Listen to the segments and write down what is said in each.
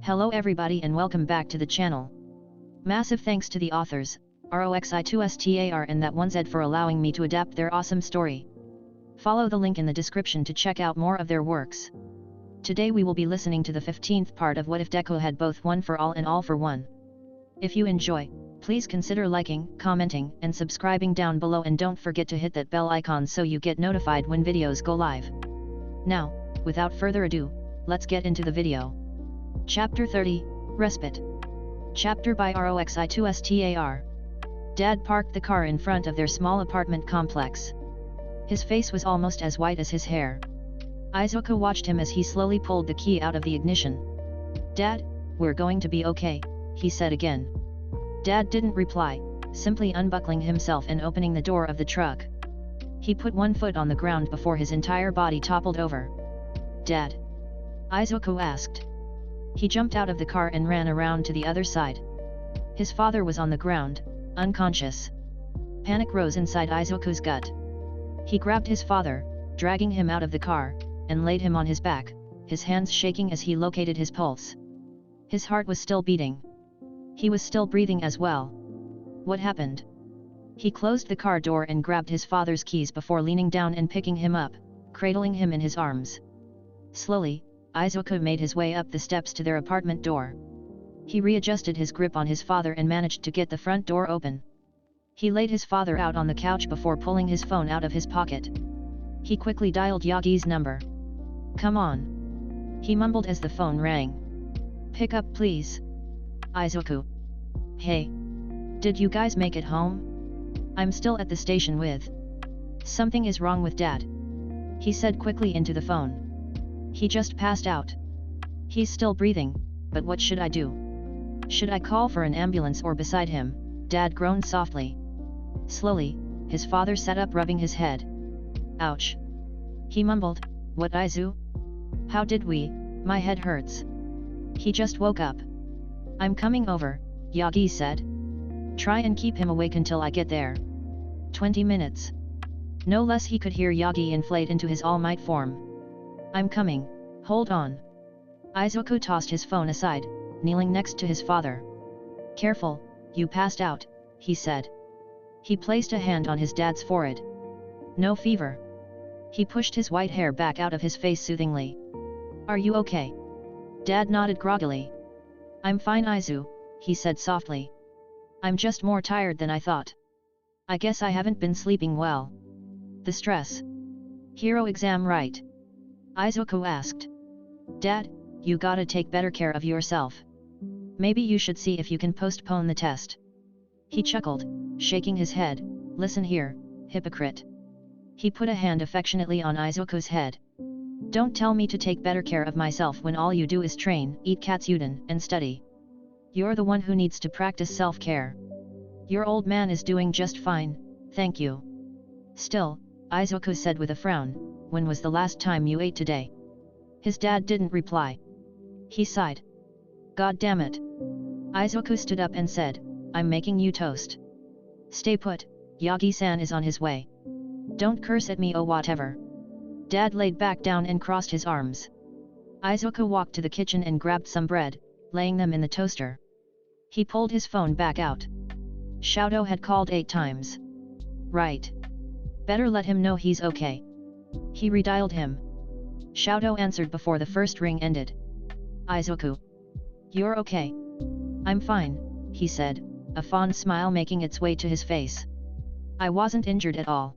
Hello everybody and welcome back to the channel. Massive thanks to the authors, Roxi2Star and ThatOneZed for allowing me to adapt their awesome story. Follow the link in the description to check out more of their works. Today we will be listening to the 15th part of What If Deku Had Both One for All and All for One. If you enjoy, please consider liking, commenting, and subscribing down below, and don't forget to hit that bell icon so you get notified when videos go live. Now, without further ado, let's get into the video. Chapter 30, Respite. Chapter by Roxi2Star. Dad parked the car in front of their small apartment complex. His face was almost as white as his hair. Izuku watched him as he slowly pulled the key out of the ignition. "Dad, we're going to be okay," he said again. Dad didn't reply, simply unbuckling himself and opening the door of the truck. He put one foot on the ground before his entire body toppled over. "Dad?" Izuku asked. He jumped out of the car and ran around to the other side. His father was on the ground, unconscious. Panic rose inside Izuku's gut. He grabbed his father, dragging him out of the car, and laid him on his back, his hands shaking as he located his pulse. His heart was still beating. He was still breathing as well. What happened? He closed the car door and grabbed his father's keys before leaning down and picking him up, cradling him in his arms. Slowly, Izuku made his way up the steps to their apartment door. He readjusted his grip on his father and managed to get the front door open. He laid his father out on the couch before pulling his phone out of his pocket. He quickly dialed Yagi's number. "Come on," he mumbled as the phone rang. "Pick up please." Izuku. "Hey. Did you guys make it home? I'm still at the station with. Something is wrong with Dad," he said quickly into the phone. "He just passed out. He's still breathing, but what should I do? Should I call for an ambulance or beside him?" Dad groaned softly. Slowly, his father sat up, rubbing his head. "Ouch," he mumbled. "What, Izu? How did we? My head hurts." "He just woke up." "I'm coming over," Yagi said. "Try and keep him awake until I get there." 20 minutes. No less. He could hear Yagi inflate into his All Might form. "I'm coming, hold on." Izuku tossed his phone aside, kneeling next to his father. "Careful, you passed out," he said. He placed a hand on his dad's forehead. "No fever." He pushed his white hair back out of his face soothingly. "Are you okay?" Dad nodded groggily. "I'm fine, Izu," he said softly. "I'm just more tired than I thought. I guess I haven't been sleeping well." "The stress. Hero exam, right?" Izuku asked. "Dad, you gotta take better care of yourself. Maybe you should see if you can postpone the test." He chuckled, shaking his head. "Listen here, hypocrite." He put a hand affectionately on Izuku's head. "Don't tell me to take better care of myself when all you do is train, eat katsudon, and study. You're the one who needs to practice self-care. Your old man is doing just fine, thank you." "Still," Izuku said with a frown, "when was the last time you ate today?" His dad didn't reply. He sighed. "God damn it." Izuku stood up and said, "I'm making you toast." "Stay put, Yagi-san is on his way. Don't curse at me or whatever." Dad laid back down and crossed his arms. Izuku walked to the kitchen and grabbed some bread, laying them in the toaster. He pulled his phone back out. Shadow had called 8 times. Right. Better let him know he's okay. He redialed him. Shadow answered before the first ring ended. "Izuku. You're okay?" "I'm fine," he said, a fond smile making its way to his face. "I wasn't injured at all.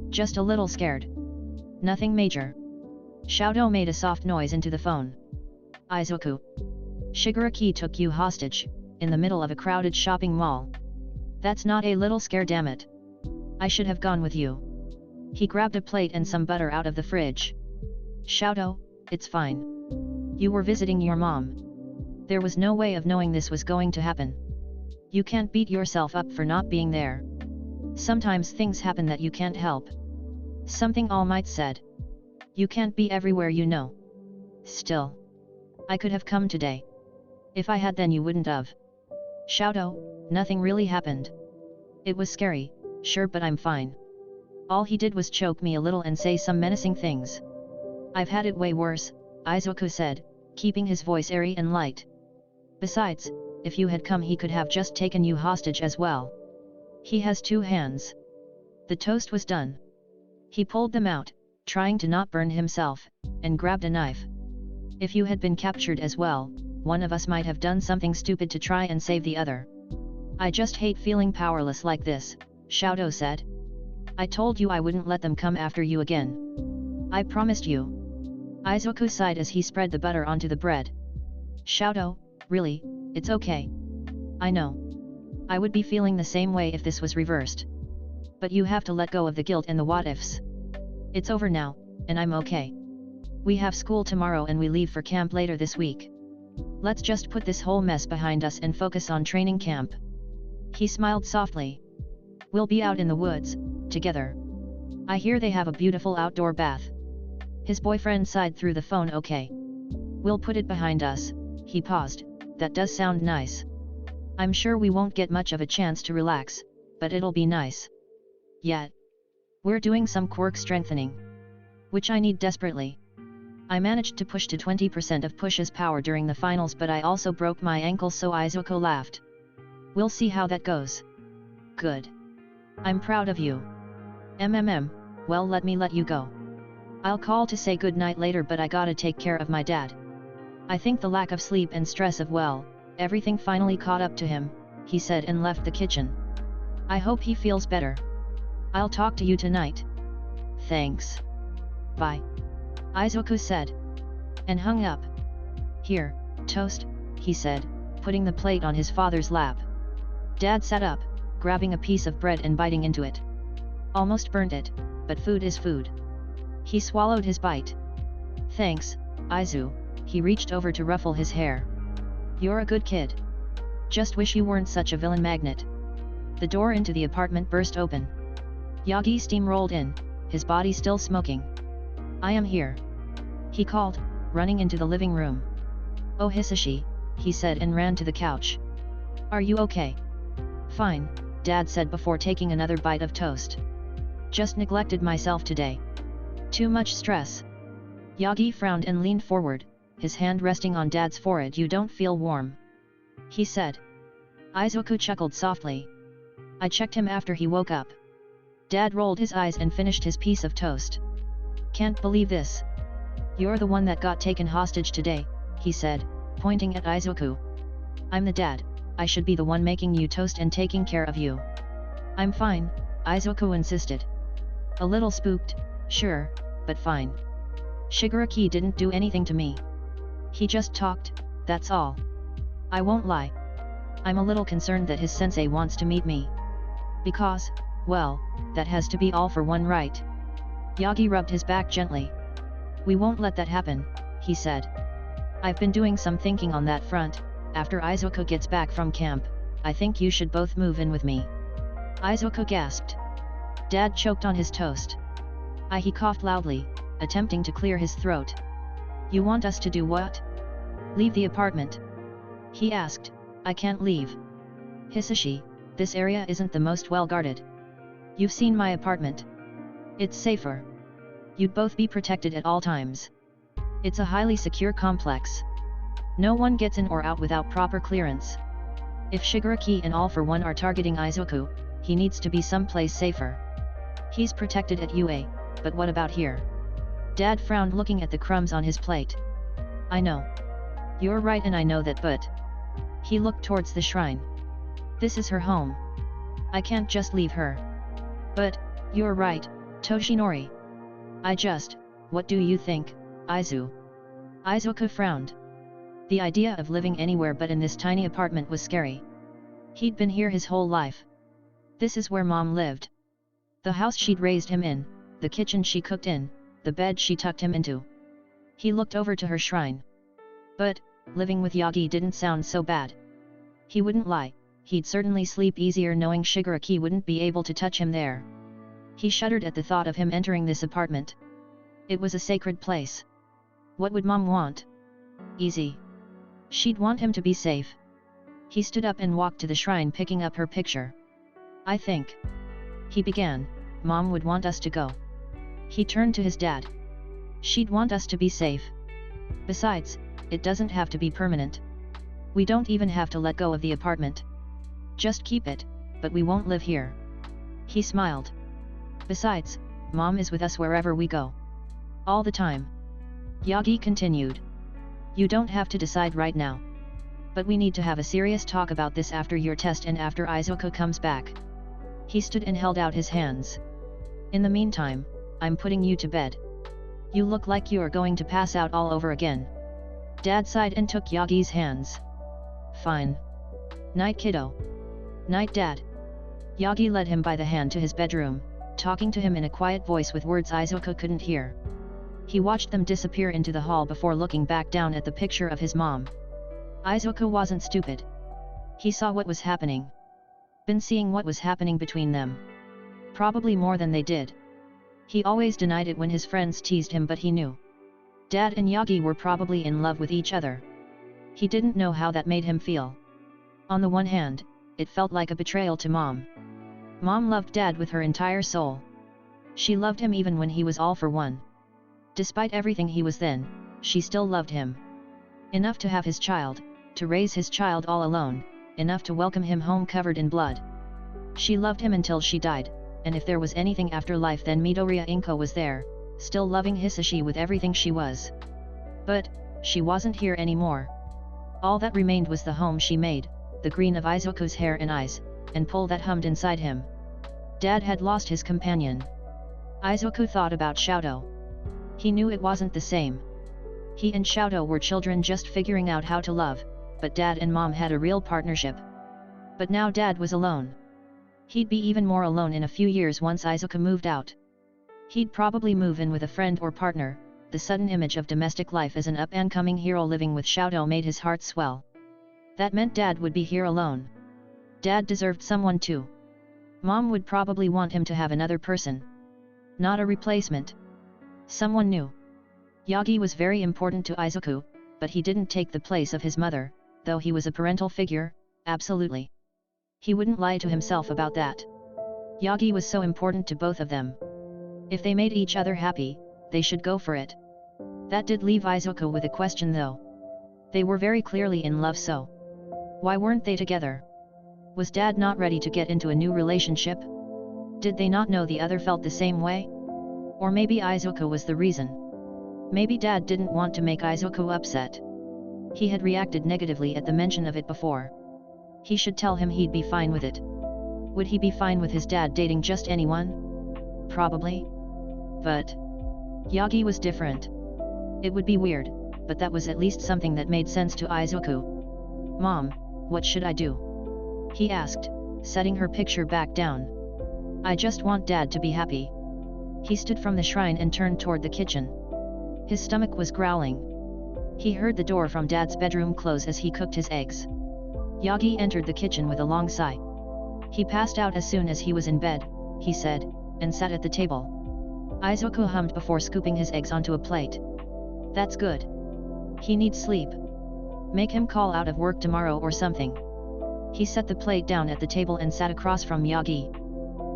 Just a little scared. Nothing major." Shadow made a soft noise into the phone. "Izuku. Shigaraki took you hostage, in the middle of a crowded shopping mall. That's not a little scare, damn it. I should have gone with you." He grabbed a plate and some butter out of the fridge. "Shadow, it's fine. You were visiting your mom. There was no way of knowing this was going to happen. You can't beat yourself up for not being there. Sometimes things happen that you can't help." Something All Might said. "You can't be everywhere, you know. Still. I could have come today. If I had, then you wouldn't have." "Shadow, nothing really happened. It was scary, sure, but I'm fine. All he did was choke me a little and say some menacing things. I've had it way worse," Izuku said, keeping his voice airy and light. Besides, if you had come he could have just taken you hostage as well. He has 2 hands. The toast was done. He pulled them out, trying to not burn himself, and grabbed a knife. If you had been captured as well, one of us might have done something stupid to try and save the other. I just hate feeling powerless like this, Shoto said. I told you I wouldn't let them come after you again. I promised you. Izuku sighed as he spread the butter onto the bread. Shoto, really, it's okay. I know. I would be feeling the same way if this was reversed. But you have to let go of the guilt and the what-ifs. It's over now, and I'm okay. We have school tomorrow and we leave for camp later this week. Let's just put this whole mess behind us and focus on training camp. He smiled softly. We'll be out in the woods, together. I hear they have a beautiful outdoor bath. His boyfriend sighed through the phone. Okay. We'll put it behind us. He paused. That does sound nice. I'm sure we won't get much of a chance to relax, but it'll be nice. Yet. We're doing some quirk strengthening. Which I need desperately. I managed to push to 20% of Push's power during the finals, but I also broke my ankle, so Izuku laughed. We'll see how that goes. Good. I'm proud of you. Well, let me let you go. I'll call to say goodnight later, but I gotta take care of my dad. I think the lack of sleep and stress of everything finally caught up to him, he said and left the kitchen. I hope he feels better. I'll talk to you tonight. Thanks. Bye. Izuku said. And hung up. Here, toast, he said, putting the plate on his father's lap. Dad sat up, grabbing a piece of bread and biting into it. Almost burnt it, but food is food. He swallowed his bite. Thanks, Izu. He reached over to ruffle his hair. You're a good kid. Just wish you weren't such a villain magnet. The door into the apartment burst open. Yagi steamrolled in, his body still smoking. I am here. He called, running into the living room. Oh Hisashi, he said and ran to the couch. Are you okay? Fine, Dad said before taking another bite of toast. Just neglected myself today. Too much stress. Yagi frowned and leaned forward, his hand resting on Dad's forehead. You don't feel warm, he said. Izuku chuckled softly. I checked him after he woke up. Dad rolled his eyes and finished his piece of toast. Can't believe this. You're the one that got taken hostage today, he said, pointing at Izuku. I'm the dad, I should be the one making you toast and taking care of you. I'm fine, Izuku insisted. A little spooked, sure, but fine. Shigaraki didn't do anything to me. He just talked, that's all. I won't lie. I'm a little concerned that his sensei wants to meet me. Because, well, that has to be all for one, right? Yagi rubbed his back gently. We won't let that happen, he said. I've been doing some thinking on that front. After Izuku gets back from camp, I think you should both move in with me. Izuku gasped. Dad choked on his toast. He coughed loudly, attempting to clear his throat. You want us to do what? Leave the apartment? He asked. I can't leave. Hisashi, this area isn't the most well guarded. You've seen my apartment. It's safer. You'd both be protected at all times. It's a highly secure complex. No one gets in or out without proper clearance. If Shigaraki and All for One are targeting Izuku, he needs to be someplace safer. He's protected at UA, but what about here? Dad frowned, looking at the crumbs on his plate. I know. You're right, and I know that, but... He looked towards the shrine. This is her home. I can't just leave her. But, you're right, Toshinori. What do you think, Izu? Izuku frowned. The idea of living anywhere but in this tiny apartment was scary. He'd been here his whole life. This is where Mom lived. The house she'd raised him in, the kitchen she cooked in, the bed she tucked him into. He looked over to her shrine. But, living with Yagi didn't sound so bad. He wouldn't lie, he'd certainly sleep easier knowing Shigaraki wouldn't be able to touch him there. He shuddered at the thought of him entering this apartment. It was a sacred place. What would Mom want? Easy. She'd want him to be safe. He stood up and walked to the shrine, picking up her picture. I think, he began, Mom would want us to go. He turned to his dad. She'd want us to be safe. Besides, it doesn't have to be permanent. We don't even have to let go of the apartment. Just keep it, but we won't live here. He smiled. Besides, Mom is with us wherever we go. All the time. Yagi continued. You don't have to decide right now. But we need to have a serious talk about this after your test and after Izuku comes back. He stood and held out his hands. In the meantime, I'm putting you to bed. You look like you are going to pass out all over again. Dad sighed and took Yagi's hands. Fine. Night, kiddo. Night, Dad. Yagi led him by the hand to his bedroom, talking to him in a quiet voice with words Izuku couldn't hear. He watched them disappear into the hall before looking back down at the picture of his mom. Izuku wasn't stupid. He saw what was happening. Been seeing what was happening between them. Probably more than they did. He always denied it when his friends teased him, but he knew. Dad and Yagi were probably in love with each other. He didn't know how that made him feel. On the one hand, it felt like a betrayal to Mom. Mom loved Dad with her entire soul. She loved him even when he was all for one. Despite everything he was then, she still loved him. Enough to have his child, to raise his child all alone, enough to welcome him home covered in blood. She loved him until she died, and if there was anything after life then Midoriya Inko was there, still loving Hisashi with everything she was. But, she wasn't here anymore. All that remained was the home she made, the green of Izuku's hair and eyes, and pull that hummed inside him. Dad had lost his companion. Izuku thought about Shoto. He knew it wasn't the same. He and Shoto were children just figuring out how to love, but Dad and Mom had a real partnership. But now Dad was alone. He'd be even more alone in a few years once Izuku moved out. He'd probably move in with a friend or partner. The sudden image of domestic life as an up-and-coming hero living with Shoto made his heart swell. That meant Dad would be here alone. Dad deserved someone too. Mom would probably want him to have another person. Not a replacement. Someone new. Yagi was very important to Izuku, but he didn't take the place of his mother, though he was a parental figure, absolutely. He wouldn't lie to himself about that. Yagi was so important to both of them. If they made each other happy, they should go for it. That did leave Izuku with a question though. They were very clearly in love, so why weren't they together? Was Dad not ready to get into a new relationship? Did they not know the other felt the same way? Or maybe Izuku was the reason. Maybe Dad didn't want to make Izuku upset. He had reacted negatively at the mention of it before. He should tell him he'd be fine with it. Would he be fine with his dad dating just anyone? Probably. But Yagi was different. It would be weird, but that was at least something that made sense to Izuku. Mom, what should I do? He asked, setting her picture back down. I just want Dad to be happy. He stood from the shrine and turned toward the kitchen. His stomach was growling. He heard the door from Dad's bedroom close as he cooked his eggs. Yagi entered the kitchen with a long sigh. He passed out as soon as he was in bed, he said, and sat at the table. Izuku hummed before scooping his eggs onto a plate. That's good. He needs sleep. Make him call out of work tomorrow or something. He set the plate down at the table and sat across from Yagi.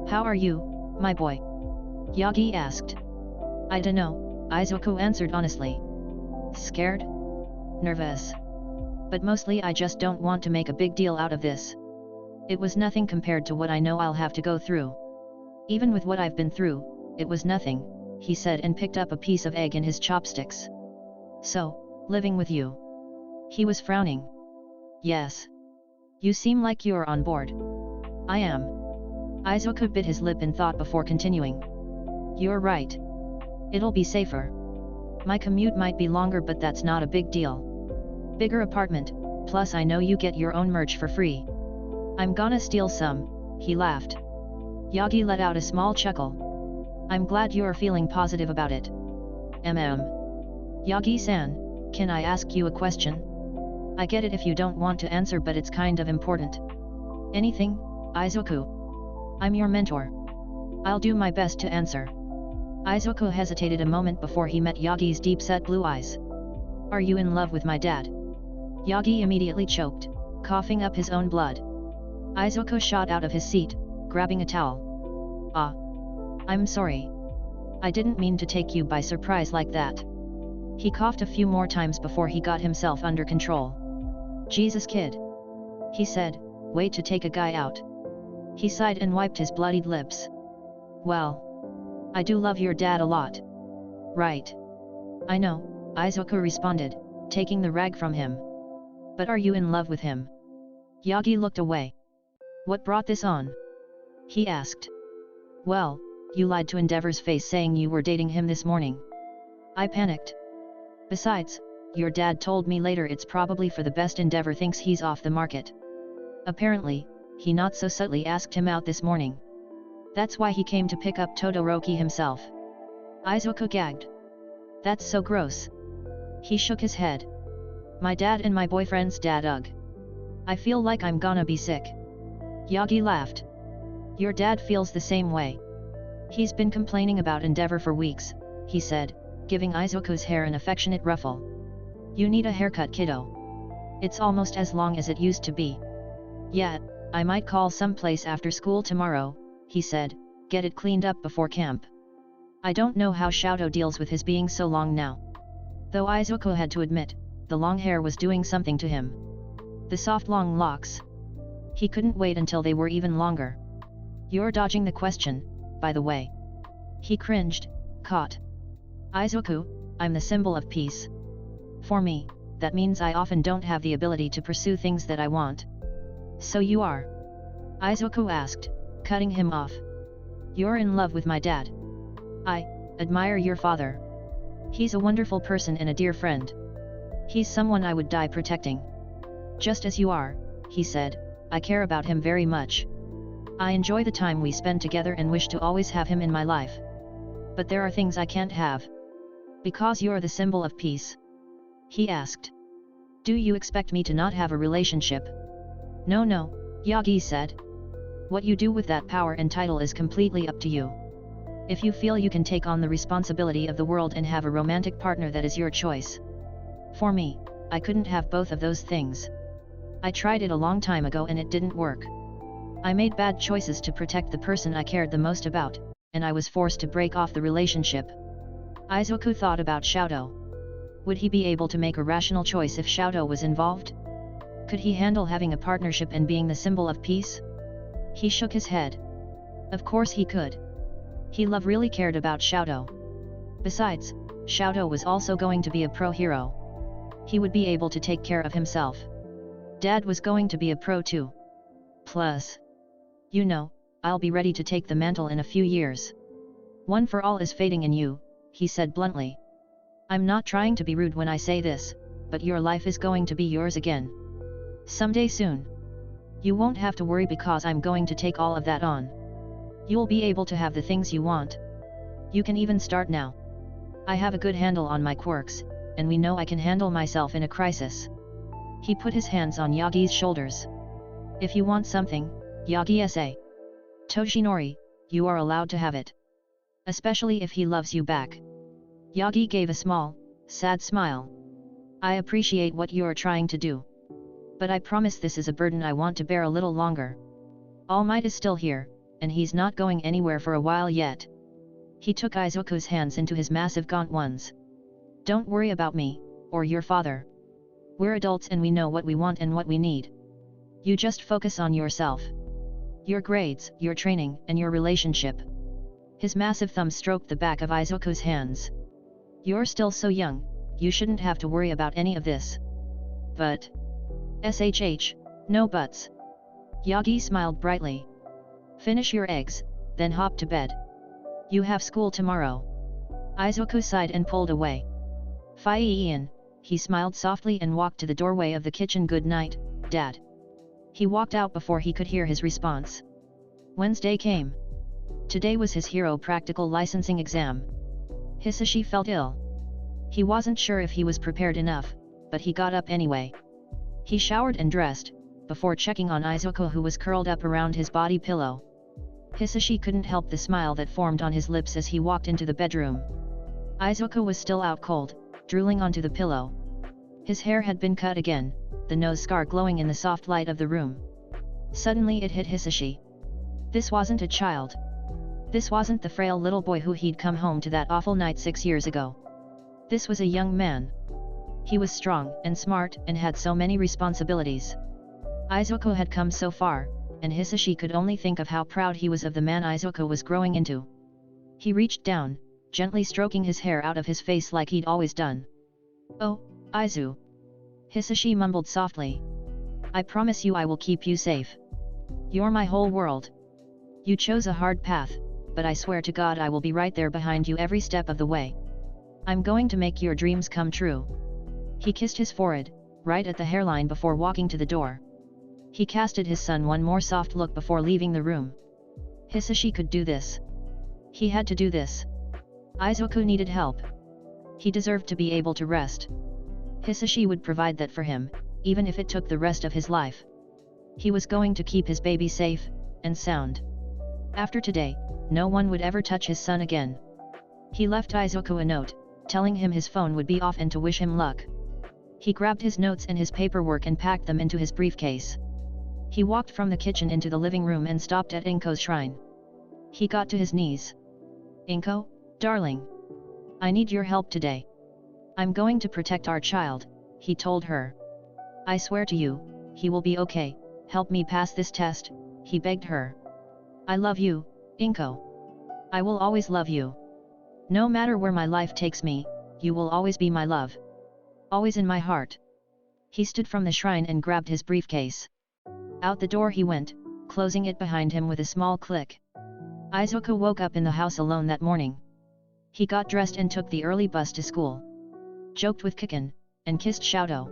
How are you, my boy? Yagi asked. I dunno, Izuku answered honestly. Scared? Nervous? But mostly I just don't want to make a big deal out of this. It was nothing compared to what I know I'll have to go through. Even with what I've been through, it was nothing, he said and picked up a piece of egg in his chopsticks. So, living with you? He was frowning. Yes. You seem like you're on board. I am. Izuku bit his lip in thought before continuing. You're right. It'll be safer. My commute might be longer, but that's not a big deal. Bigger apartment, plus I know you get your own merch for free. I'm gonna steal some, he laughed. Yagi let out a small chuckle. I'm glad you're feeling positive about it. Yagi-san, can I ask you a question? I get it if you don't want to answer, but it's kind of important. Anything, Izuku? I'm your mentor. I'll do my best to answer. Izuku hesitated a moment before he met Yagi's deep-set blue eyes. Are you in love with my dad? Yagi immediately choked, coughing up his own blood. Izuku shot out of his seat, grabbing a towel. I'm sorry. I didn't mean to take you by surprise like that. He coughed a few more times before he got himself under control. Jesus kid. He said, wait to take a guy out. He sighed and wiped his bloodied lips. Well, I do love your dad a lot. Right. I know, Izuku responded, taking the rag from him. But are you in love with him? Yagi looked away. What brought this on? He asked. Well, you lied to Endeavor's face saying you were dating him this morning. I panicked. Besides, your dad told me later it's probably for the best. Endeavor thinks he's off the market. Apparently, he not so subtly asked him out this morning. That's why he came to pick up Todoroki himself. Izuku gagged. That's so gross. He shook his head. My dad and my boyfriend's dad, ugh. I feel like I'm gonna be sick. Yagi laughed. Your dad feels the same way. He's been complaining about Endeavor for weeks, he said, giving Izuku's hair an affectionate ruffle. You need a haircut, kiddo. It's almost as long as it used to be. Yeah, I might call someplace after school tomorrow, he said, get it cleaned up before camp. I don't know how Shoto deals with his being so long now. Though Izuku had to admit, the long hair was doing something to him. The soft long locks. He couldn't wait until they were even longer. You're dodging the question, by the way. He cringed, caught. Izuku, I'm the symbol of peace. For me, that means I often don't have the ability to pursue things that I want. So you are? Izuku asked, cutting him off. You're in love with my dad. I admire your father. He's a wonderful person and a dear friend. He's someone I would die protecting. Just as you are, he said, I care about him very much. I enjoy the time we spend together and wish to always have him in my life. But there are things I can't have. Because you're the symbol of peace? He asked. Do you expect me to not have a relationship? No, Yagi said. What you do with that power and title is completely up to you. If you feel you can take on the responsibility of the world and have a romantic partner, that is your choice. For me, I couldn't have both of those things. I tried it a long time ago and it didn't work. I made bad choices to protect the person I cared the most about, and I was forced to break off the relationship. Izuku thought about Shoto. Would he be able to make a rational choice if Shoto was involved? Could he handle having a partnership and being the symbol of peace? He shook his head. Of course he could. He really cared about Shoto. Besides, Shoto was also going to be a pro hero. He would be able to take care of himself. Dad was going to be a pro too. Plus, you know, I'll be ready to take the mantle in a few years. One for all is fading in you, he said bluntly. I'm not trying to be rude when I say this, but your life is going to be yours again. Someday soon. You won't have to worry because I'm going to take all of that on. You'll be able to have the things you want. You can even start now. I have a good handle on my quirks, and we know I can handle myself in a crisis. He put his hands on Yagi's shoulders. If you want something, Yagi-sa. Toshinori, you are allowed to have it. Especially if he loves you back. Yagi gave a small, sad smile. I appreciate what you are trying to do. But I promise this is a burden I want to bear a little longer. All Might is still here, and he's not going anywhere for a while yet. He took Izuku's hands into his massive gaunt ones. Don't worry about me, or your father. We're adults and we know what we want and what we need. You just focus on yourself. Your grades, your training, and your relationship. His massive thumb stroked the back of Izuku's hands. You're still so young, you shouldn't have to worry about any of this. But... no buts. Yagi smiled brightly. Finish your eggs, then hop to bed. You have school tomorrow. Izuku sighed and pulled away. Fie-Ian, he smiled softly and walked to the doorway of the kitchen. Good night, Dad. He walked out before he could hear his response. Wednesday came. Today was his hero practical licensing exam. Hisashi felt ill. He wasn't sure if he was prepared enough, but he got up anyway. He showered and dressed, before checking on Izuku, who was curled up around his body pillow. Hisashi couldn't help the smile that formed on his lips as he walked into the bedroom. Izuku was still out cold, drooling onto the pillow. His hair had been cut again, the nose scar glowing in the soft light of the room. Suddenly it hit Hisashi. This wasn't a child. This wasn't the frail little boy who he'd come home to that awful night 6 years ago. This was a young man. He was strong and smart and had so many responsibilities. Izuku had come so far, and Hisashi could only think of how proud he was of the man Izuku was growing into. He reached down, gently stroking his hair out of his face like he'd always done. "Oh, Izu," Hisashi mumbled softly. "I promise you I will keep you safe. You're my whole world. You chose a hard path, but I swear to God I will be right there behind you every step of the way. I'm going to make your dreams come true." He kissed his forehead, right at the hairline before walking to the door. He casted his son one more soft look before leaving the room. Hisashi could do this. He had to do this. Izuku needed help. He deserved to be able to rest. Hisashi would provide that for him, even if it took the rest of his life. He was going to keep his baby safe and sound. After today, no one would ever touch his son again. He left Izuku a note, telling him his phone would be off and to wish him luck. He grabbed his notes and his paperwork and packed them into his briefcase. He walked from the kitchen into the living room and stopped at Inko's shrine. He got to his knees. "Inko, darling. I need your help today. I'm going to protect our child," he told her. "I swear to you, he will be okay. Help me pass this test," he begged her. "I love you, Inko. I will always love you. No matter where my life takes me, you will always be my love. Always in my heart." He stood from the shrine and grabbed his briefcase. Out the door he went, closing it behind him with a small click. Izuku woke up in the house alone that morning. He got dressed and took the early bus to school. Joked with Kikin, and kissed Shoto.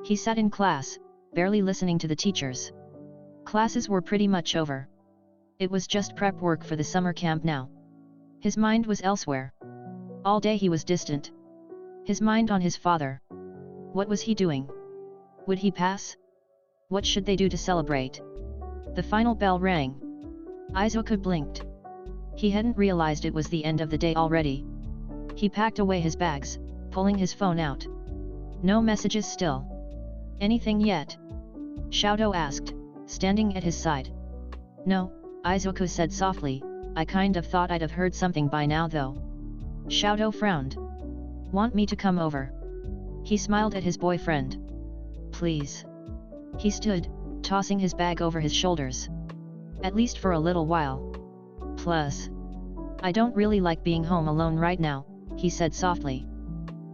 He sat in class, barely listening to the teachers. Classes were pretty much over. It was just prep work for the summer camp now. His mind was elsewhere. All day he was distant. His mind on his father. What was he doing? Would he pass? What should they do to celebrate? The final bell rang. Izuku blinked. He hadn't realized it was the end of the day already. He packed away his bags, pulling his phone out. No messages still. "Anything yet?" Shoto asked, standing at his side. "No," Izuku said softly, "I kind of thought I'd have heard something by now though." Shoto frowned. "Want me to come over?" He smiled at his boyfriend. "Please." He stood, tossing his bag over his shoulders. "At least for a little while. Plus, I don't really like being home alone right now," he said softly.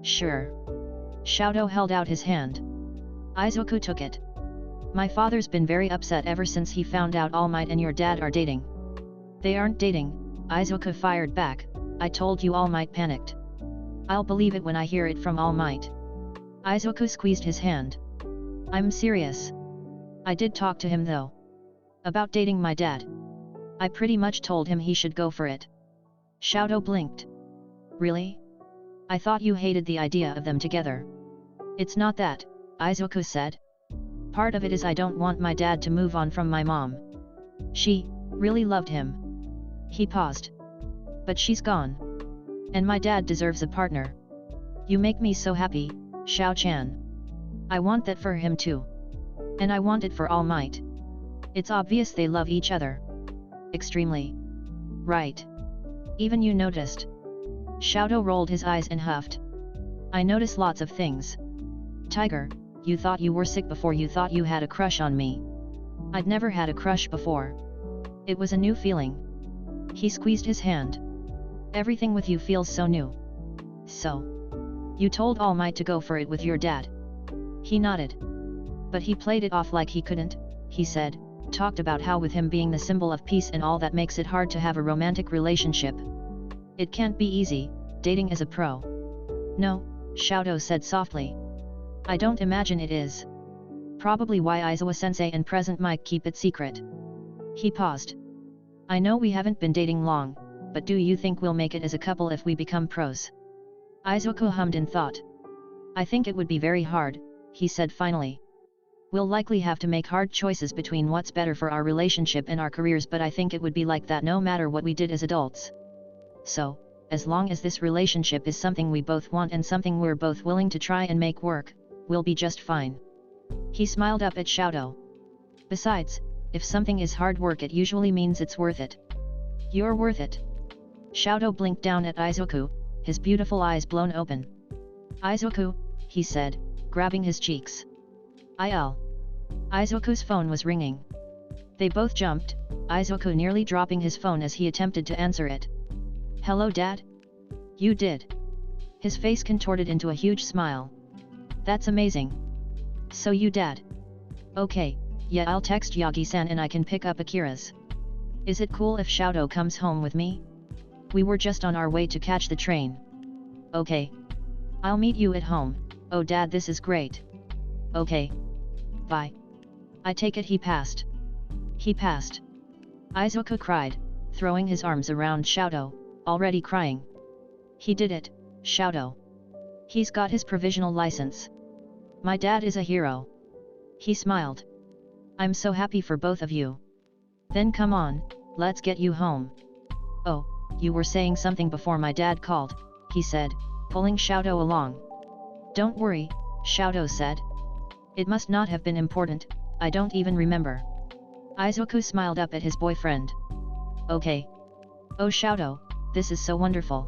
"Sure." Shoto held out his hand. Izuku took it. "My father's been very upset ever since he found out All Might and your dad are dating." "They aren't dating," Izuku fired back. "I told you All Might panicked. I'll believe it when I hear it from All Might." Izuku squeezed his hand. "I'm serious. I did talk to him though. About dating my dad. I pretty much told him he should go for it." Shoto blinked. "Really? I thought you hated the idea of them together." "It's not that," Izuku said. "Part of it is I don't want my dad to move on from my mom. She really loved him." He paused. "But she's gone. And my dad deserves a partner. You make me so happy, Xiao-chan. I want that for him too. And I want it for All Might. It's obvious they love each other. Extremely. Right. Even you noticed." Shoto rolled his eyes and huffed. "I notice lots of things. Tiger, you thought you were sick before you thought you had a crush on me. I'd never had a crush before. It was a new feeling." He squeezed his hand. "Everything with you feels so new. So, you told All Might to go for it with your dad?" He nodded. "But he played it off like he couldn't," he said, "talked about how with him being the symbol of peace and all that makes it hard to have a romantic relationship. It can't be easy, dating as a pro." "No," Shoto said softly. "I don't imagine it is. Probably why Aizawa-sensei and present Mike keep it secret." He paused. "I know we haven't been dating long, but do you think we'll make it as a couple if we become pros?" Izuku hummed in thought. "I think it would be very hard," he said finally. "We'll likely have to make hard choices between what's better for our relationship and our careers, but I think it would be like that no matter what we did as adults. So, as long as this relationship is something we both want and something we're both willing to try and make work, we'll be just fine." He smiled up at Shoto. "Besides, if something is hard work it usually means it's worth it." "You're worth it." Shoto blinked down at Izuku, his beautiful eyes blown open. "Izuku," he said, grabbing his cheeks. Izuku's phone was ringing. They both jumped, Izuku nearly dropping his phone as he attempted to answer it. Hello Dad? You did. His face contorted into a huge smile. That's amazing. So you Dad? Okay, yeah, I'll text Yagi-san and I can pick up Akira's. Is it cool if Shoto comes home with me? We were just on our way to catch the train. Okay. I'll meet you at home. Oh Dad, this is great. Okay. Bye. I take it he passed. He passed. Izuku cried, throwing his arms around Shoto, already crying. He did it, Shoto. He's got his provisional license. My dad is a hero. He smiled. I'm so happy for both of you. Then come on, let's get you home. Oh, you were saying something before my dad called, he said, pulling Shoto along. Don't worry, Shoto said. It must not have been important, I don't even remember. Izuku smiled up at his boyfriend. Okay. Oh Shoto, this is so wonderful.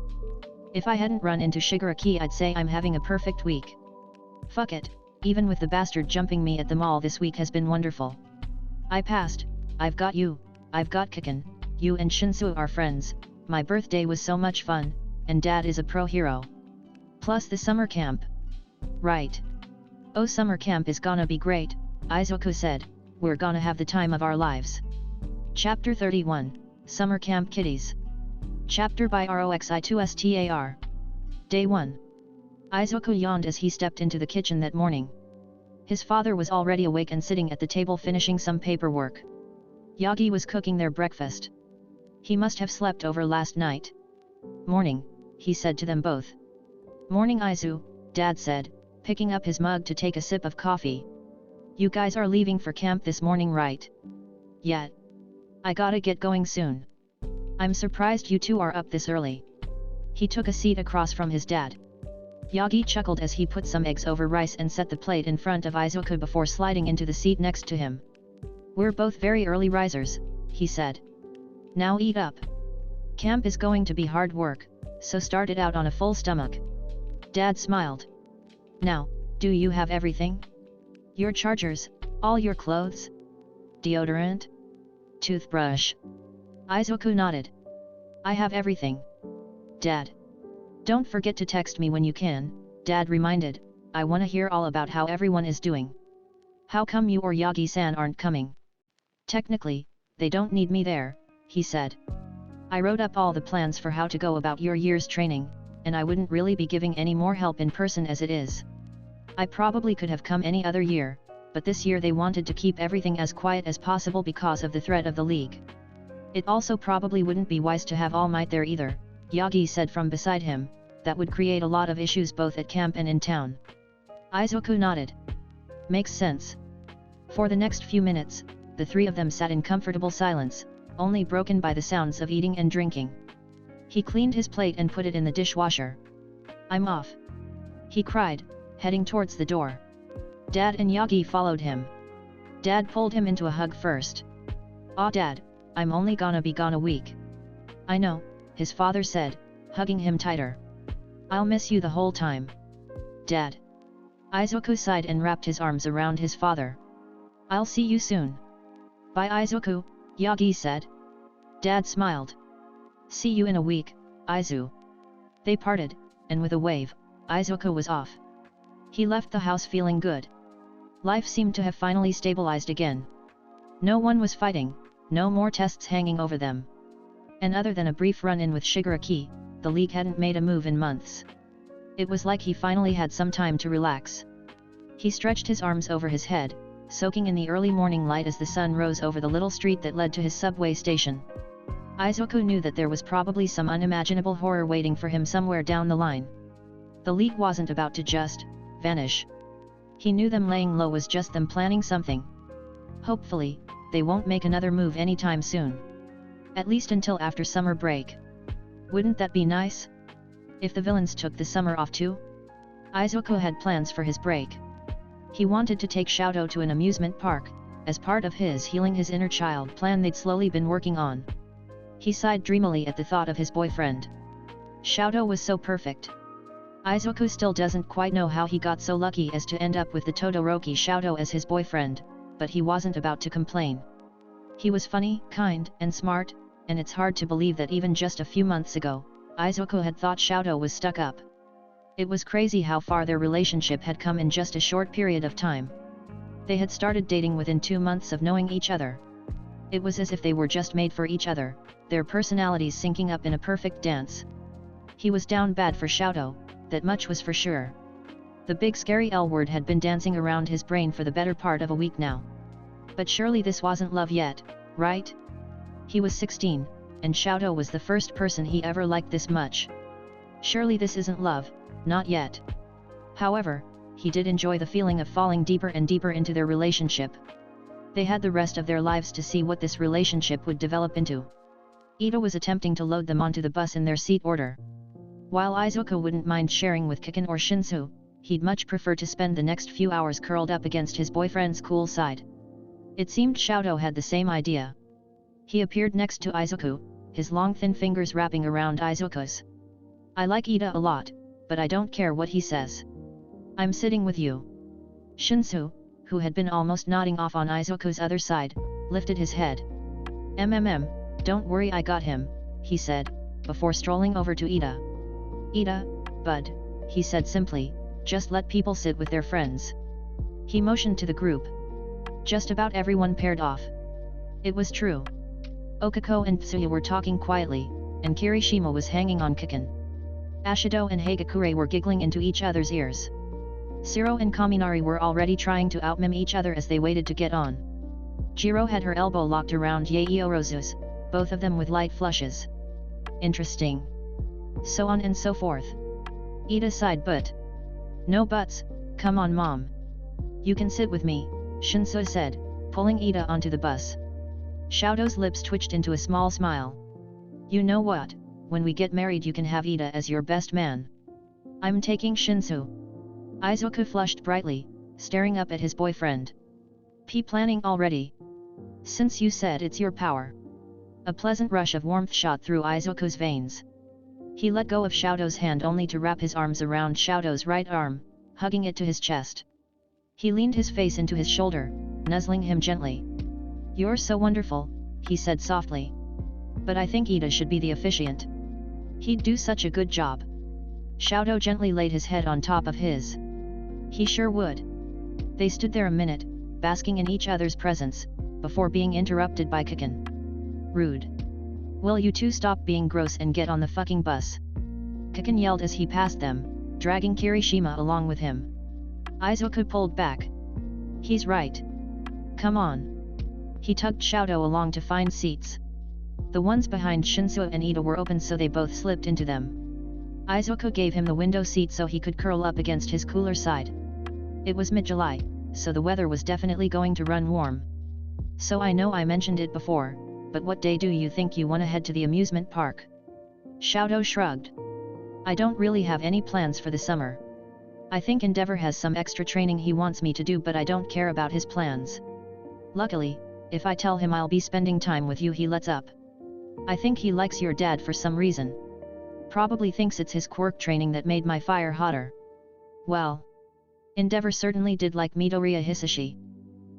If I hadn't run into Shigaraki I'd say I'm having a perfect week. Fuck it, even with the bastard jumping me at the mall this week has been wonderful. I passed, I've got you, I've got Kiken, you and Shinsu are friends, my birthday was so much fun, and Dad is a pro hero. Plus the summer camp. Right. Oh summer camp is gonna be great, Izuku said, we're gonna have the time of our lives. Chapter 31, Summer Camp Kitties. Chapter by Roxi2Star. Day 1. Izuku yawned as he stepped into the kitchen that morning. His father was already awake and sitting at the table finishing some paperwork. Yagi was cooking their breakfast. He must have slept over last night. Morning, he said to them both. Morning Izu, Dad said, picking up his mug to take a sip of coffee. You guys are leaving for camp this morning, right? Yeah. I gotta get going soon. I'm surprised you two are up this early. He took a seat across from his dad. Yagi chuckled as he put some eggs over rice and set the plate in front of Izuku before sliding into the seat next to him. We're both very early risers, he said. Now eat up. Camp is going to be hard work, so start it out on a full stomach. Dad smiled. Now, do you have everything? Your chargers, all your clothes? Deodorant? Toothbrush? Izuku nodded. I have everything. Dad. Don't forget to text me when you can, Dad reminded, I wanna hear all about how everyone is doing. How come you or Yagi-san aren't coming? Technically, they don't need me there, he said. I wrote up all the plans for how to go about your year's training, and I wouldn't really be giving any more help in person as it is. I probably could have come any other year, but this year they wanted to keep everything as quiet as possible because of the threat of the League. It also probably wouldn't be wise to have All Might there either, Yagi said from beside him, that would create a lot of issues both at camp and in town. Izuku nodded. Makes sense. For the next few minutes, the three of them sat in comfortable silence, only broken by the sounds of eating and drinking. He cleaned his plate and put it in the dishwasher. I'm off. He cried, heading towards the door. Dad and Yagi followed him. Dad pulled him into a hug first. Aw Dad, I'm only gonna be gone a week. I know, his father said, hugging him tighter. I'll miss you the whole time. Dad. Izuku sighed and wrapped his arms around his father. I'll see you soon. Bye Izuku, Yagi said. Dad smiled. See you in a week, Izu. They parted, and with a wave, Izuku was off. He left the house feeling good. Life seemed to have finally stabilized again. No one was fighting, no more tests hanging over them. And other than a brief run-in with Shigaraki, the League hadn't made a move in months. It was like he finally had some time to relax. He stretched his arms over his head, soaking in the early morning light as the sun rose over the little street that led to his subway station. Izuku knew that there was probably some unimaginable horror waiting for him somewhere down the line. The League wasn't about to just vanish. He knew them laying low was just them planning something. Hopefully, they won't make another move anytime soon. At least until after summer break. Wouldn't that be nice? If the villains took the summer off too? Izuku had plans for his break. He wanted to take Shoto to an amusement park, as part of his healing his inner child plan they'd slowly been working on. He sighed dreamily at the thought of his boyfriend. Shoto was so perfect. Izuku still doesn't quite know how he got so lucky as to end up with the Todoroki Shoto as his boyfriend, but he wasn't about to complain. He was funny, kind, and smart, and it's hard to believe that even just a few months ago, Izuku had thought Shoto was stuck up. It was crazy how far their relationship had come in just a short period of time. They had started dating within 2 months of knowing each other. It was as if they were just made for each other, their personalities syncing up in a perfect dance. He was down bad for Shoto, that much was for sure. The big scary L word had been dancing around his brain for the better part of a week now. But surely this wasn't love yet, right? He was 16, and Shoto was the first person he ever liked this much. Surely this isn't love, not yet. However, he did enjoy the feeling of falling deeper and deeper into their relationship. They had the rest of their lives to see what this relationship would develop into. Ida was attempting to load them onto the bus in their seat order. While Izuku wouldn't mind sharing with Kiken or Shinsu, he'd much prefer to spend the next few hours curled up against his boyfriend's cool side. It seemed Shoto had the same idea. He appeared next to Izuku, his long thin fingers wrapping around Izuku's. I like Ida a lot, but I don't care what he says. I'm sitting with you. Shinsu, who had been almost nodding off on Izuku's other side, lifted his head. Don't worry, I got him, he said, before strolling over to Ida. Ida, bud, he said simply, just let people sit with their friends. He motioned to the group. Just about everyone paired off. It was true. Okako and Tsuya were talking quietly, and Kirishima was hanging on Kiken. Ashido and Hagakure were giggling into each other's ears. Shiro and Kaminari were already trying to outmim each other as they waited to get on. Jiro had her elbow locked around Yaeorozu's, both of them with light flushes. Interesting. So on and so forth. Ida sighed, but... No buts, come on mom. You can sit with me, Shinsu said, pulling Ida onto the bus. Shoto's lips twitched into a small smile. You know what, when we get married you can have Ida as your best man. I'm taking Shinsu. Izuku flushed brightly, staring up at his boyfriend. Planning already? Since you said it's your power. A pleasant rush of warmth shot through Izuku's veins. He let go of Shoto's hand only to wrap his arms around Shoto's right arm, hugging it to his chest. He leaned his face into his shoulder, nuzzling him gently. You're so wonderful, he said softly. But I think Ida should be the officiant. He'd do such a good job. Shoto gently laid his head on top of his. He sure would. They stood there a minute, basking in each other's presence, before being interrupted by Kiken. Rude. Will you two stop being gross and get on the fucking bus? Kiken yelled as he passed them, dragging Kirishima along with him. Izuku pulled back. He's right. Come on. He tugged Shoto along to find seats. The ones behind Shinsu and Ida were open, so they both slipped into them. Izuku gave him the window seat so he could curl up against his cooler side. It was mid-July, so the weather was definitely going to run warm. So I know I mentioned it before, but what day do you think you want to head to the amusement park? Shoto shrugged. I don't really have any plans for the summer. I think Endeavor has some extra training he wants me to do, but I don't care about his plans. Luckily, if I tell him I'll be spending time with you, he lets up. I think he likes your dad for some reason. Probably thinks it's his quirk training that made my fire hotter. Well, Endeavor certainly did like Midoriya Hisashi.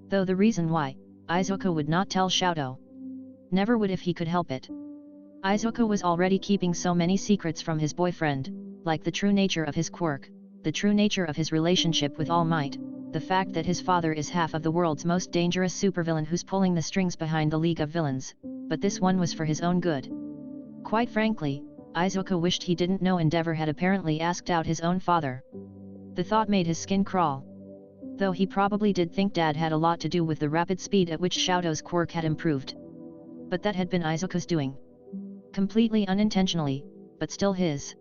Though the reason why, Izuku would not tell Shoto. Never would if he could help it. Izuku was already keeping so many secrets from his boyfriend, like the true nature of his quirk, the true nature of his relationship with All Might, the fact that his father is half of the world's most dangerous supervillain who's pulling the strings behind the League of Villains, but this one was for his own good. Quite frankly, Izuku wished he didn't know Endeavor had apparently asked out his own father. The thought made his skin crawl. Though he probably did think Dad had a lot to do with the rapid speed at which Shoto's quirk had improved. But that had been Izuku's doing. Completely unintentionally, but still his.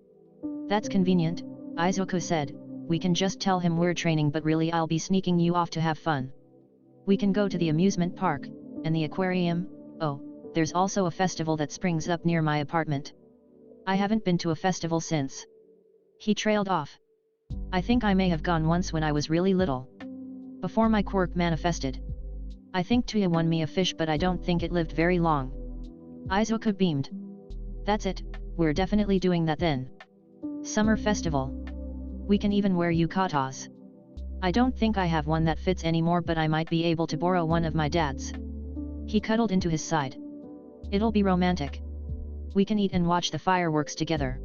That's convenient, Izuku said. We can just tell him we're training, but really I'll be sneaking you off to have fun. We can go to the amusement park, and the aquarium. Oh, there's also a festival that springs up near my apartment. I haven't been to a festival since. He trailed off. I think I may have gone once when I was really little. Before my quirk manifested. I think Tuya won me a fish, but I don't think it lived very long. Izuku beamed. That's it, we're definitely doing that then. Summer festival. We can even wear yukatas. I don't think I have one that fits anymore, but I might be able to borrow one of my dad's. He cuddled into his side. It'll be romantic. We can eat and watch the fireworks together.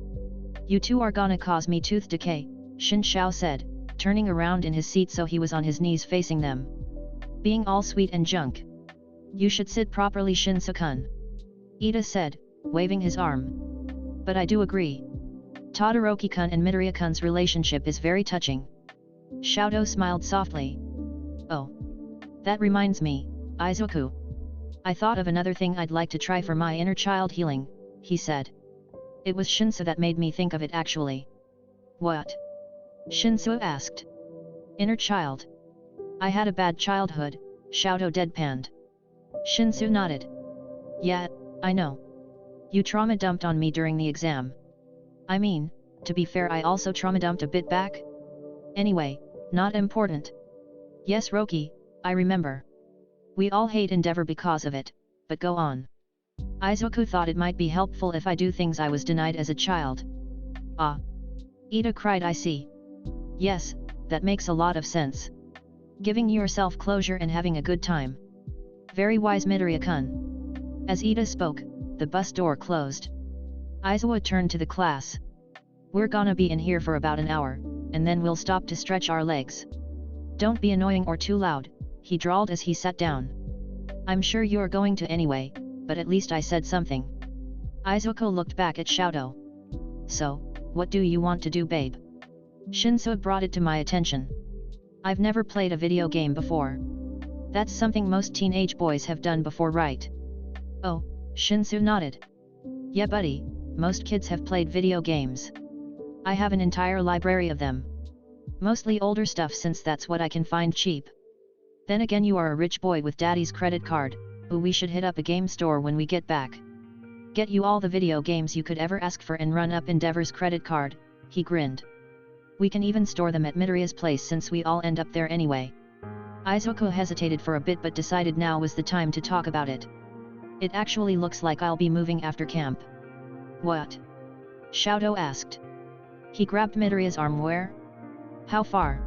You two are gonna cause me tooth decay, Shin Xiao said, turning around in his seat so he was on his knees facing them. Being all sweet and junk. You should sit properly, Shinsu-kun. Ida said, waving his arm. But I do agree. Todoroki-kun and Midoriya-kun's relationship is very touching. Xiaodo smiled softly. Oh. That reminds me, Izuku. I thought of another thing I'd like to try for my inner child healing, he said. It was Shinsu that made me think of it actually. What? Shinsu asked. Inner child. I had a bad childhood, Xiaodo deadpanned. Shinsu nodded. Yeah, I know. You trauma dumped on me during the exam. I mean, to be fair, I also trauma dumped a bit back. Anyway, not important. Yes, Roki, I remember. We all hate Endeavor because of it, but go on. Izuku thought it might be helpful if I do things I was denied as a child. Ah. Ida cried, I see. Yes, that makes a lot of sense. Giving yourself closure and having a good time. Very wise, Midoriya-kun. As Ida spoke, the bus door closed. Aizawa turned to the class. We're gonna be in here for about an hour, and then we'll stop to stretch our legs. Don't be annoying or too loud, he drawled as he sat down. I'm sure you're going to anyway, but at least I said something. Izuku looked back at Xiaodo. So, what do you want to do, babe? Shinsu brought it to my attention. I've never played a video game before. That's something most teenage boys have done before, right? Oh, Shinsu nodded. Yeah, buddy, most kids have played video games. I have an entire library of them. Mostly older stuff since that's what I can find cheap. Then again, you are a rich boy with daddy's credit card, ooh, we should hit up a game store when we get back. Get you all the video games you could ever ask for and run up Endeavor's credit card, he grinned. We can even store them at Midoriya's place since we all end up there anyway. Izuku hesitated for a bit but decided now was the time to talk about it. It actually looks like I'll be moving after camp. What? Xiaodo asked. He grabbed Midoriya's arm. Where? How far?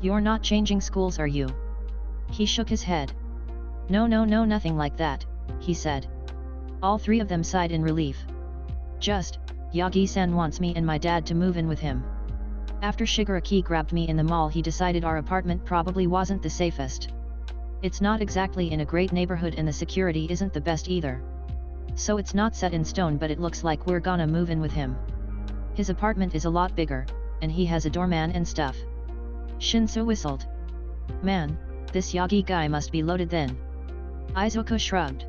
You're not changing schools, are you? He shook his head. No, nothing like that, he said. All three of them sighed in relief. Just, Yagi-san wants me and my dad to move in with him. After Shigaraki grabbed me in the mall, he decided our apartment probably wasn't the safest. It's not exactly in a great neighborhood and the security isn't the best either. So it's not set in stone, but it looks like we're gonna move in with him. His apartment is a lot bigger, and he has a doorman and stuff. Shinsu whistled. Man, this Yagi guy must be loaded then. Izuku shrugged.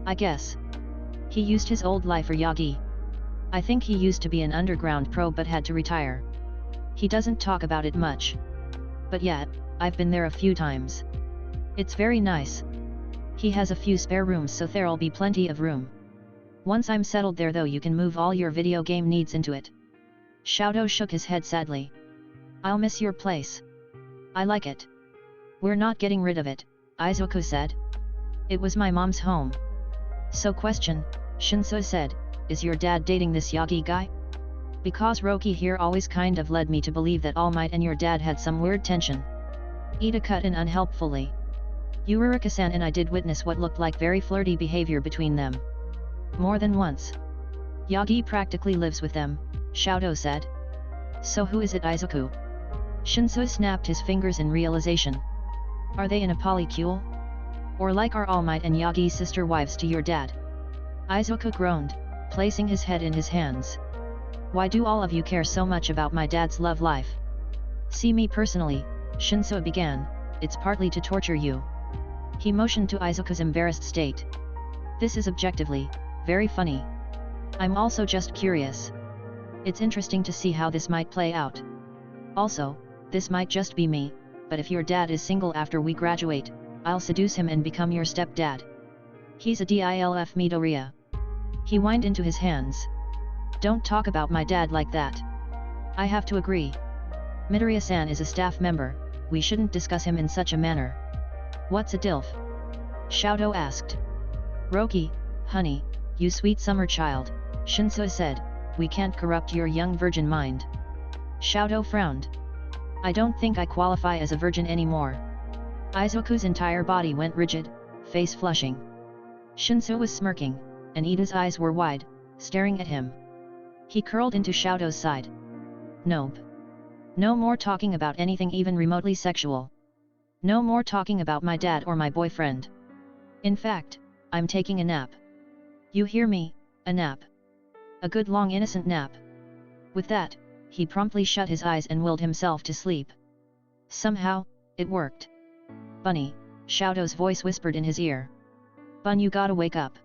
I guess. He used his old life for Yagi. I think he used to be an underground pro but had to retire. He doesn't talk about it much. But yeah, I've been there a few times. It's very nice. He has a few spare rooms, so there'll be plenty of room. Once I'm settled there though, you can move all your video game needs into it. Xiaodo shook his head sadly. I'll miss your place. I like it. We're not getting rid of it, Izuku said. It was my mom's home. So question, Shinsu said, is your dad dating this Yagi guy? Because Roki here always kind of led me to believe that All Might and your dad had some weird tension. Ida cut in unhelpfully. Uraraka-san and I did witness what looked like very flirty behavior between them. More than once. Yagi practically lives with them, Xiaodo said. So who is it, Izuku? Shinsu snapped his fingers in realization. Are they in a polycule? Or like are All Might and Yagi's sister wives to your dad? Izuku groaned, placing his head in his hands. Why do all of you care so much about my dad's love life? See me personally, Shinsu began, it's partly to torture you. He motioned to Izuku's embarrassed state. This is objectively very funny. I'm also just curious. It's interesting to see how this might play out. Also, this might just be me, but if your dad is single after we graduate, I'll seduce him and become your stepdad. He's a DILF Midoriya. He whined into his hands. Don't talk about my dad like that. I have to agree. Midoriya-san is a staff member, we shouldn't discuss him in such a manner. What's a DILF? Xiaodo asked. Roki, honey, you sweet summer child, Shinsu said, we can't corrupt your young virgin mind. Xiaodo frowned. I don't think I qualify as a virgin anymore. Izuku's entire body went rigid, face flushing. Shinso was smirking, and Ida's eyes were wide, staring at him. He curled into Xiaodo's side. Nope. No more talking about anything even remotely sexual. No more talking about my dad or my boyfriend. In fact, I'm taking a nap. You hear me, a nap. A good long innocent nap. With that, he promptly shut his eyes and willed himself to sleep. Somehow, it worked. Bunny, Xiaodo's voice whispered in his ear. Bun, you gotta wake up.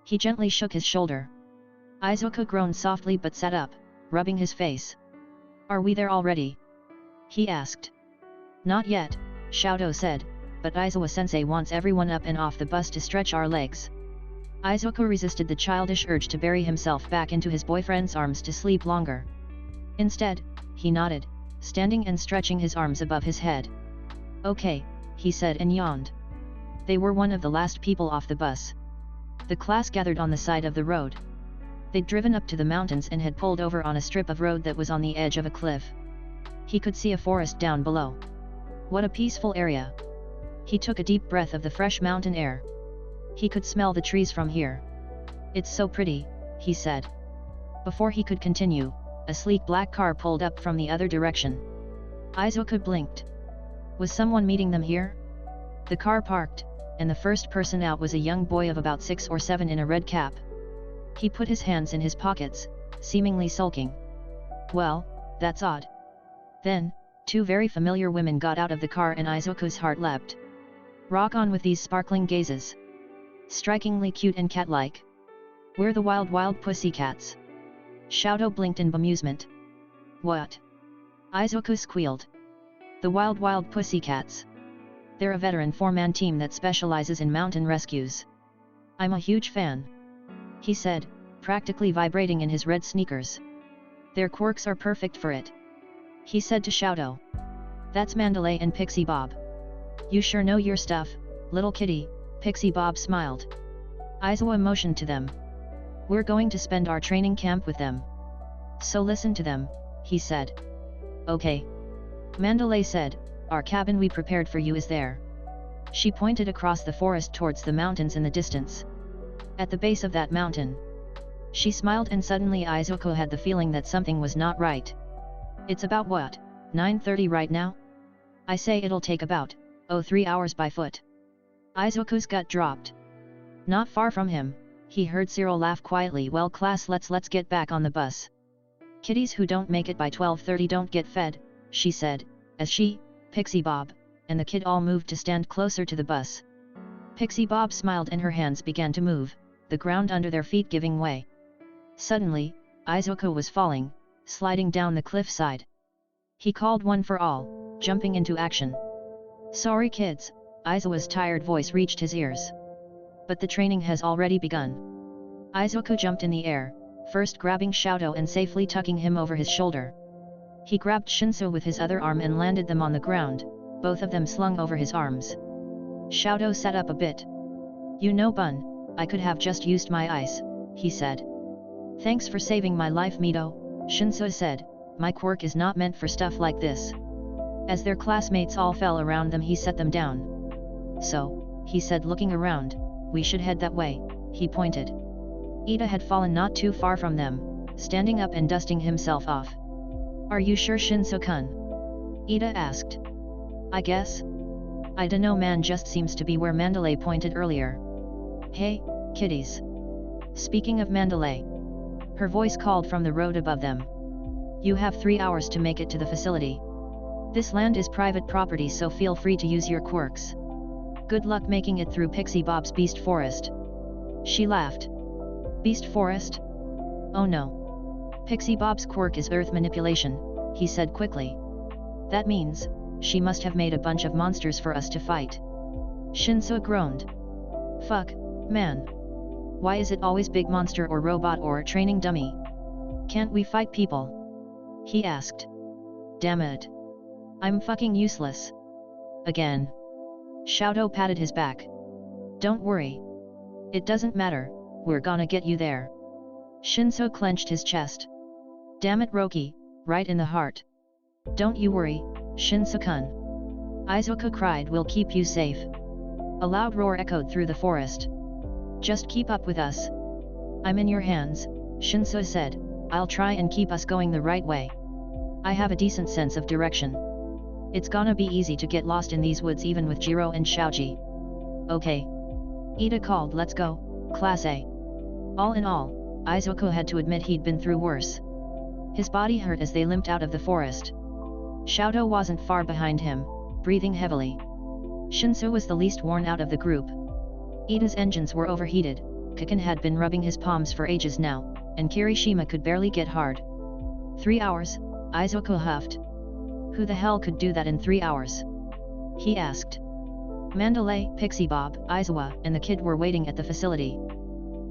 He gently shook his shoulder. Izuku groaned softly but sat up, rubbing his face. Are we there already? He asked. Not yet, Xiaodo said, but Izuwa-sensei wants everyone up and off the bus to stretch our legs. Izuku resisted the childish urge to bury himself back into his boyfriend's arms to sleep longer. Instead, he nodded, standing and stretching his arms above his head. Okay, he said and yawned. They were one of the last people off the bus. The class gathered on the side of the road. They'd driven up to the mountains and had pulled over on a strip of road that was on the edge of a cliff. He could see a forest down below. What a peaceful area. He took a deep breath of the fresh mountain air. He could smell the trees from here. It's so pretty, he said. Before he could continue, a sleek black car pulled up from the other direction. Izuku blinked. Was someone meeting them here? The car parked, and the first person out was a young boy of about 6 or 7 in a red cap. He put his hands in his pockets, seemingly sulking. Well, that's odd. Then, 2 very familiar women got out of the car and Izuku's heart leapt. Rock on with these sparkling gazes. Strikingly cute and cat-like. We're the wild pussycats. Xiaodo blinked in bemusement. What? Izuku squealed. The wild pussycats. They're a veteran 4-man team that specializes in mountain rescues. I'm a huge fan. He said, practically vibrating in his red sneakers. Their quirks are perfect for it. He said to Xiaodo. That's Mandalay and Pixie Bob. You sure know your stuff, little kitty, Pixie Bob smiled. Izuwa motioned to them. We're going to spend our training camp with them. So listen to them, he said. Okay. Mandalay said, our cabin we prepared for you is there. She pointed across the forest towards the mountains in the distance. At the base of that mountain. She smiled and suddenly Izuku had the feeling that something was not right. It's about what, 9:30 right now? I say it'll take about, 3 hours by foot. Izuku's gut dropped. Not far from him, he heard Cyril laugh quietly. Well class, let's get back on the bus. Kitties who don't make it by 12:30 don't get fed, she said, as she, Pixie Bob, and the kid all moved to stand closer to the bus. Pixie Bob smiled and her hands began to move, the ground under their feet giving way. Suddenly, Izuku was falling, sliding down the cliffside. He called one for all, jumping into action. Sorry kids, Izuku's tired voice reached his ears. But the training has already begun. Izuku jumped in the air, first grabbing Xiaodo and safely tucking him over his shoulder. He grabbed Shinso with his other arm and landed them on the ground, both of them slung over his arms. Xiaodo sat up a bit. You know Bun, I could have just used my ice, he said. Thanks for saving my life Mito, Shinso said, my quirk is not meant for stuff like this. As their classmates all fell around them he set them down. So, he said looking around, we should head that way, he pointed. Ida had fallen not too far from them, standing up and dusting himself off. Are you sure Shinso-kun? Ida asked. I guess. I dunno man, just seems to be where Mandalay pointed earlier. Hey, kiddies. Speaking of Mandalay. Her voice called from the road above them. You have 3 hours to make it to the facility. This land is private property, so feel free to use your quirks. Good luck making it through Pixie Bob's Beast Forest. She laughed. Beast Forest? Oh no. Pixie Bob's quirk is earth manipulation, he said quickly. That means, she must have made a bunch of monsters for us to fight. Shinso groaned. Fuck, man. Why is it always big monster or robot or training dummy? Can't we fight people? He asked. Damn it. I'm fucking useless. Again. Xiaodo patted his back. Don't worry. It doesn't matter, we're gonna get you there. Shinso clenched his chest. Damn it Roki, right in the heart. Don't you worry, Shinsu-kun. Izuku cried, we'll keep you safe. A loud roar echoed through the forest. Just keep up with us. I'm in your hands, Shinsu said. I'll try and keep us going the right way. I have a decent sense of direction. It's gonna be easy to get lost in these woods even with Jiro and Shaoji. Okay. Ida called, let's go, Class A. All in all, Izuku had to admit he'd been through worse. His body hurt as they limped out of the forest. Shaodo wasn't far behind him, breathing heavily. Shinsu was the least worn out of the group. Ida's engines were overheated, Kiken had been rubbing his palms for ages now, and Kirishima could barely get hard. 3 hours, Izuku huffed. Who the hell could do that in 3 hours? He asked. Mandalay, Pixie Bob, Aizawa, and the kid were waiting at the facility.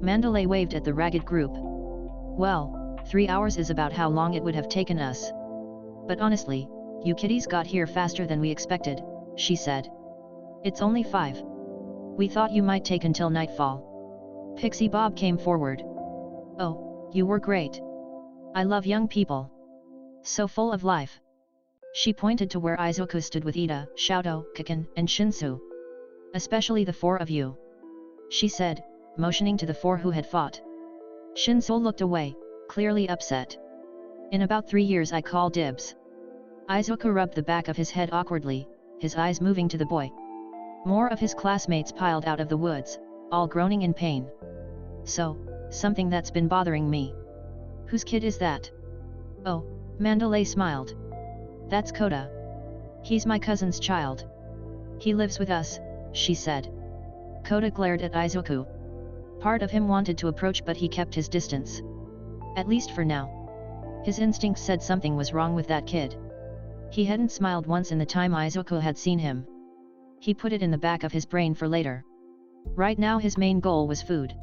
Mandalay waved at the ragged group. Well, 3 hours is about how long it would have taken us. But honestly, you kiddies got here faster than we expected, she said. It's only 5. We thought you might take until nightfall. Pixie Bob came forward. Oh, you were great. I love young people. So full of life. She pointed to where Izuku stood with Ida, Shaodo, Kiken, and Shinsu. Especially the 4 of you. She said, motioning to the 4 who had fought. Shinsu looked away, clearly upset. In about 3 years I call dibs. Izuku rubbed the back of his head awkwardly, his eyes moving to the boy. More of his classmates piled out of the woods, all groaning in pain. So, something that's been bothering me. Whose kid is that? Oh, Mandalay smiled. That's Koda. He's my cousin's child. He lives with us, she said. Koda glared at Izuku. Part of him wanted to approach but he kept his distance. At least for now. His instinct said something was wrong with that kid. He hadn't smiled once in the time Izuku had seen him. He put it in the back of his brain for later. Right now his main goal was food.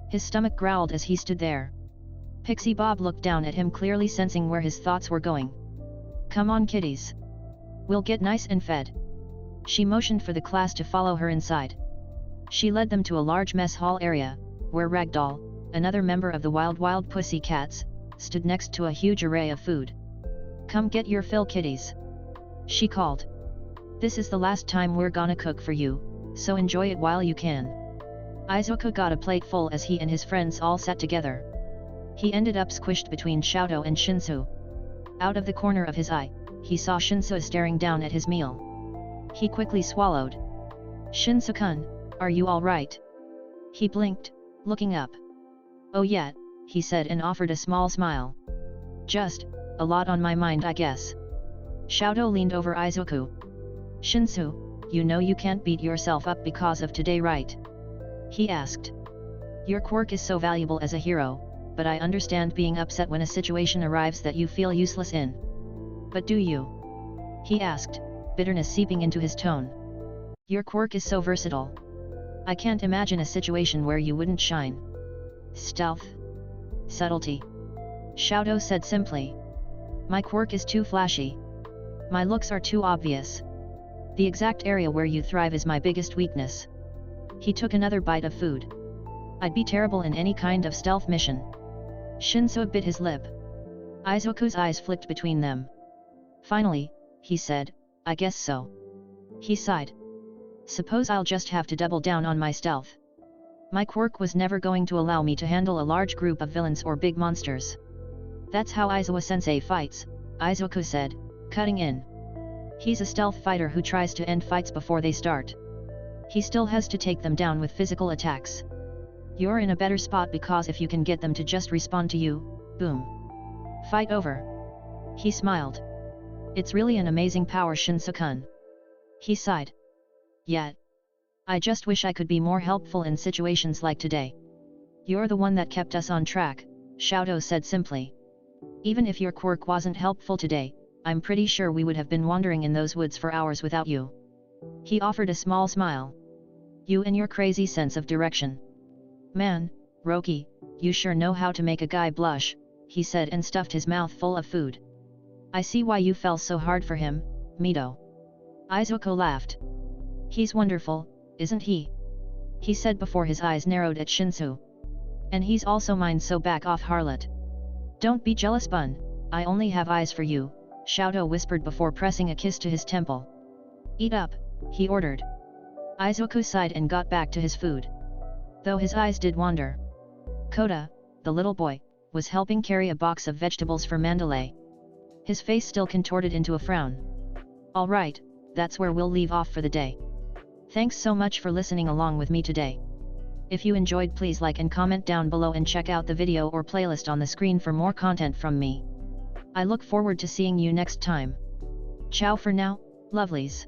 His stomach growled as he stood there. Pixie Bob looked down at him, clearly sensing where his thoughts were going. Come on kiddies. We'll get nice and fed. She motioned for the class to follow her inside. She led them to a large mess hall area, where Ragdoll, another member of the Wild Pussy Cats, stood next to a huge array of food. Come get your fill kiddies. She called. This is the last time we're gonna cook for you, so enjoy it while you can. Izuku got a plate full as he and his friends all sat together. He ended up squished between Shaodo and Shinsu. Out of the corner of his eye, he saw Shinsu staring down at his meal. He quickly swallowed. Shinsu-kun, are you all right? He blinked, looking up. Oh yeah, he said and offered a small smile. Just, a lot on my mind I guess. Shaodo leaned over Izuku. Shinsu, you know you can't beat yourself up because of today, right? He asked. Your quirk is so valuable as a hero, but I understand being upset when a situation arrives that you feel useless in. But do you? He asked, bitterness seeping into his tone. Your quirk is so versatile. I can't imagine a situation where you wouldn't shine. Stealth. Subtlety. Shaodo said simply. My quirk is too flashy. My looks are too obvious. The exact area where you thrive is my biggest weakness. He took another bite of food. I'd be terrible in any kind of stealth mission. Shinsu bit his lip. Izuku's eyes flicked between them. Finally, he said, I guess so. He sighed. Suppose I'll just have to double down on my stealth. My quirk was never going to allow me to handle a large group of villains or big monsters. That's how Aizawa-sensei fights, Izuku said, cutting in. He's a stealth fighter who tries to end fights before they start. He still has to take them down with physical attacks. You're in a better spot because if you can get them to just respond to you, boom. Fight over. He smiled. It's really an amazing power, Shinsu-kun. He sighed. Yeah. I just wish I could be more helpful in situations like today. You're the one that kept us on track, Shaodo said simply. Even if your quirk wasn't helpful today, I'm pretty sure we would have been wandering in those woods for hours without you. He offered a small smile. You and your crazy sense of direction. Man, Roki, you sure know how to make a guy blush, he said and stuffed his mouth full of food. I see why you fell so hard for him, Mito. Izuku laughed. He's wonderful, isn't he? He said before his eyes narrowed at Shinsu. And he's also mine, so back off, harlot. Don't be jealous, bun. I only have eyes for you, Xiaotou whispered before pressing a kiss to his temple. Eat up, he ordered. Izuku sighed and got back to his food. Though his eyes did wander. Kota, the little boy, was helping carry a box of vegetables for Mandalay. His face still contorted into a frown. Alright, that's where we'll leave off for the day. Thanks so much for listening along with me today. If you enjoyed, please like and comment down below and check out the video or playlist on the screen for more content from me. I look forward to seeing you next time. Ciao for now, lovelies.